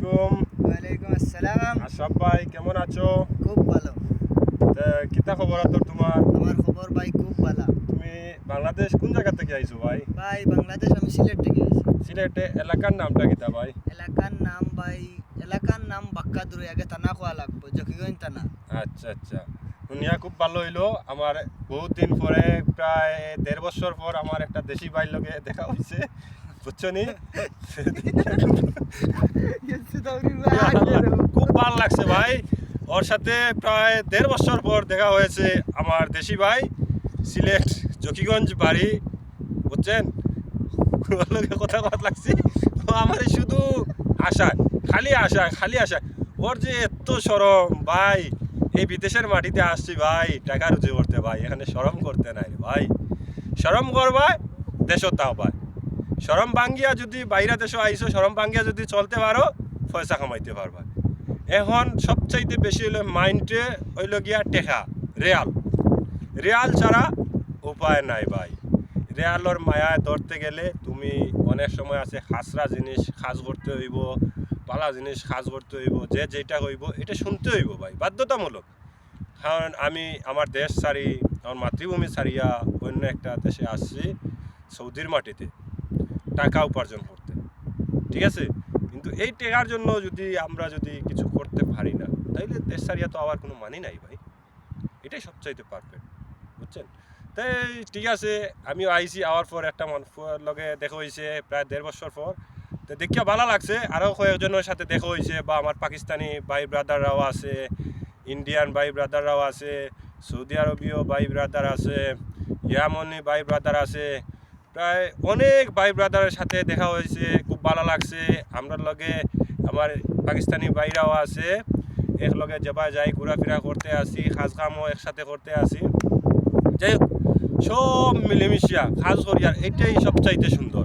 আলাইকুম। ওয়ালাইকুম আসসালাম। আশরাফ ভাই কেমন আছো? খুব ভালো। কিতা খবর তোর তোমার? আমার খবর ভাই খুব ভালো। তুমি বাংলাদেশ কোন জায়গা থেকে আইছো ভাই? ভাই বাংলাদেশ আমি সিলেট থেকে আইছি। সিলেটে এলাকার নামটা কিতা ভাই? এলাকার নাম বাক্কাদুরি, আগে থানা কোয়া লাগবো, জকিগঞ্জ থানা। আচ্ছা আচ্ছা, শুনিয়া খুব ভালো হইলো। আমার বহুত দিন পরে, প্রায় 1.5 বছর পর আমার একটা দেশি ভাইয়ের লগে দেখা হয়েছে, বুঝছো নি? খুব ভালো লাগছে ভাই, ওর সাথে প্রায় 1.5 বছর পর দেখা হয়েছে। আমার দেশি ভাই, সিলেট জকিগঞ্জ বাড়ি, বুঝছেন? ওর লগে কথা কথা লাগছি। ও আমার শুধু আশা, খালি আশা। ওর যে এত শরম ভাই, এই বিদেশের মাটিতে আসছি ভাই টাকা রুজি করতে, ভাই এখানে শরম করতে নাই ভাই। শরম করবা দেশও তাও ভাই, শরম ভাঙ্গিয়া যদি বাইরা দেশও আইসো, শরম ভাঙ্গিয়া যদি চলতে পারো, পয়সা কামাইতে পারবা। এখন সবচাইতে বেশি হলো মাইন্ডে হইল গিয়া টেকা, রেয়াল ছাড়া উপায় নাই ভাই। রেয়ালর মায়ায় ধরতে গেলে তুমি অনেক সময় আছে খাসরা জিনিস খাস করতে হইব, পালা জিনিস খাস করতে হইব, যে যেটা হইব এটা শুনতে হইব ভাই, বাধ্যতামূলক। কারণ আমি আমার দেশ ছাড়ি, আমার মাতৃভূমি ছাড়িয়া অন্য একটা দেশে আসছি, সৌদির মাটিতে টাকা উপার্জন করতে, ঠিক আছে? কিন্তু এই টাকার জন্য যদি আমরা কিছু করতে পারি না, তাইলে দেশ ছাড়িয়া তো আবার কোনো মানি নাই ভাই। এটাই সবচাইতে পারফেক্ট, বুঝছেন? তাই ঠিক আছে, আমিও আইসি, আওয়ার পর একটা মানুষের লগে দেখা হয়েছে প্রায় 1.5 বছর পর। তো দেখিয়া ভালো লাগছে। আরও কয়েকজনের সাথে দেখা হয়েছে, বা আমার পাকিস্তানি ভাই ব্রাদাররাও আছে, ইন্ডিয়ান ভাই ব্রাদাররাও আছে, সৌদি আরবীয় ভাই ব্রাদার আছে, ইয়ামনি ভাই ব্রাদার আছে, প্রায় অনেক ভাই ব্রাদারের সাথে দেখা হয়েছে, খুব ভালো লাগছে। আমরা লগে আমার পাকিস্তানি ভাইরাও আছে, এক লগে যাবা যাই, ঘোরাফেরা করতে আসি, কাজ কামও একসাথে করতে আসি। যাই হোক, সব মিলেমিশিয়া কাজ করি, আর এটাই সবচাইতে সুন্দর,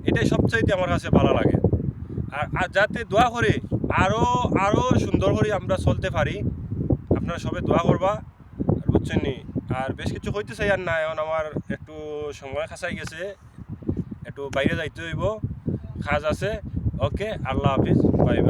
এটাই সবচাইতে আমার কাছে ভালো লাগে। আর যাতে দোয়া করি আরও সুন্দর করে আমরা চলতে পারি, আপনারা সবাই দোয়া করবা, আর বুঝছেন নি? আর বেশ কিছু হইতে চাই আর না, এখন আমার একটু সময় খাসাই গেছে, একটু বাইরে যাইতে হইব, কাজ আছে। ওকে, আল্লাহ হাফিজ, বাই বাই।